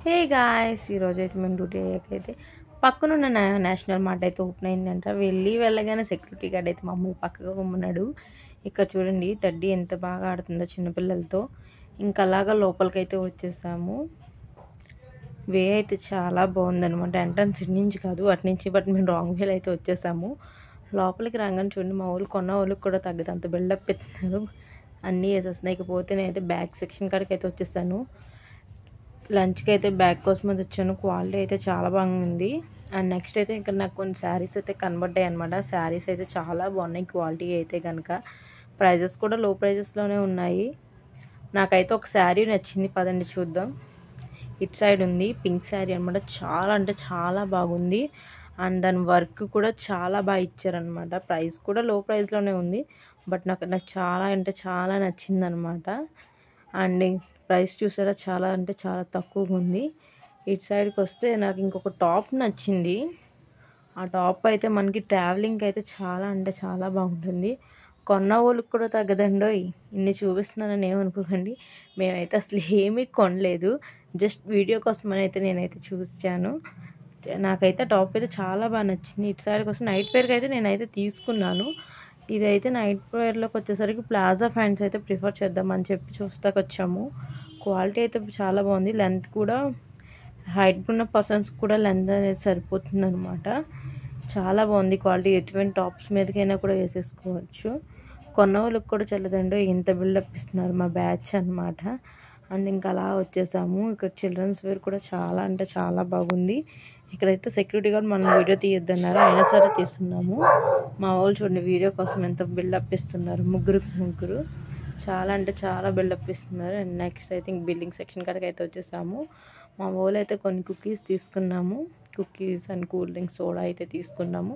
Hey guys, ఈరోజైతే మేము duty అయ్యాకైతే పక్కనున్న నేషనల్ మార్ట్ అయితే ఓపెన్ అయిందంట. వెళ్ళగానే సెక్యూరిటీ గార్డ్ అయితే మమ్మల్ని పక్కగా పొమ్మన్నాడు. ఇక్కడ చూడండి తడ్డి ఎంత బాగా ఆడుతుందో చిన్నపిల్లలతో. ఇంకా అలాగా లోపలికైతే వచ్చేసాము. వే అయితే చాలా బాగుందనమాట. ఎంట్రన్స్ ఇటు నుంచి కాదు అటు నుంచి, బట్ మేము రాంగ్ వేలో అయితే వచ్చేసాము. లోపలికి రాగానే చూడండి మా వాళ్ళు కొన్న వాళ్ళకి కూడా తగ్గదు అంత బిల్డప్ పెడుతున్నారు. అన్నీ వేసేస్తున్నాయి. ఇకపోతే నేనైతే బ్యాగ్ సెక్షన్ కాడికి అయితే వచ్చేసాను. లంచ్కి అయితే బ్యాగ్ కోసం అయితే వచ్చాను. క్వాలిటీ అయితే చాలా బాగుంది. అండ్ నెక్స్ట్ అయితే ఇక్కడ నాకు కొన్ని శారీస్ అయితే కనబడ్డాయి అనమాట. శారీస్ అయితే చాలా బాగున్నాయి క్వాలిటీ అయితే కనుక. ప్రైజెస్ కూడా లో ప్రైజెస్లోనే ఉన్నాయి. నాకైతే ఒక శారీ నచ్చింది, పదండి చూద్దాం. ఇటు సైడ్ ఉంది పింక్ శారీ అనమాట. చాలా అంటే చాలా బాగుంది. అండ్ దాని వర్క్ కూడా చాలా బాగా ఇచ్చారనమాట. ప్రైస్ కూడా లో ప్రైస్లోనే ఉంది, బట్ నాకు చాలా అంటే చాలా నచ్చింది అనమాట. అండ్ ప్రైస్ చూసారా, చాలా అంటే చాలా తక్కువగా ఉంది. ఇటు సైడ్కి వస్తే నాకు ఇంకొక టాప్ నచ్చింది. ఆ టాప్ అయితే మనకి ట్రావెలింగ్కి అయితే చాలా అంటే చాలా బాగుంటుంది. కొన్న వాళ్ళకి కూడా తగ్గదండోయ్. ఇన్ని చూపిస్తున్నానని ఏమనుకోకండి, మేమైతే అసలు ఏమీ కొనలేదు, జస్ట్ వీడియో కోసం అని అయితే నేనైతే చూసాను. నాకైతే టాప్ అయితే చాలా బాగా నచ్చింది. ఇటు సైడ్కి వస్తే నైట్ వేర్కి అయితే నేనైతే తీసుకున్నాను. ఇదైతే నైట్ వేర్లోకి వచ్చేసరికి ప్లాజా ప్యాంట్స్ అయితే ప్రిఫర్ చేద్దామని చెప్పి చూస్తాకు వచ్చాము. క్వాలిటీ అయితే చాలా బాగుంది. లెంత్ కూడా హైట్ ఉన్న పర్సన్స్ కూడా లెంత్ అనేది సరిపోతుంది అనమాట. చాలా బాగుంది క్వాలిటీ. ఎటువంటి టాప్స్ మీదకైనా కూడా వేసేసుకోవచ్చు. కొన్న వాళ్ళకి కూడా చల్లదండో ఇంత బిల్డప్ ఇస్తున్నారు మా బ్యాచ్ అనమాట. అండ్ ఇంకా అలా వచ్చేసాము. ఇక్కడ చిల్డ్రన్స్ వేర్ కూడా చాలా అంటే చాలా బాగుంది. ఇక్కడైతే సెక్యూరిటీ గార్డ్ మనం వీడియో తీయొద్దన్నారు, అయినా సరే తీస్తున్నాము. మా వాళ్ళు చూడండి వీడియో కోసం ఎంత బిల్డప్ ఇస్తున్నారు. ముగ్గురు చాలా అంటే చాలా బిల్డప్ ఇస్తున్నారు. And next I think building section కాడికి అయితే వచ్చేసాము. మా వాళ్ళు అయితే కొన్ని కుకీస్ తీసుకున్నాము. Cookies and cool drinks soda అయితే తీసుకున్నాము.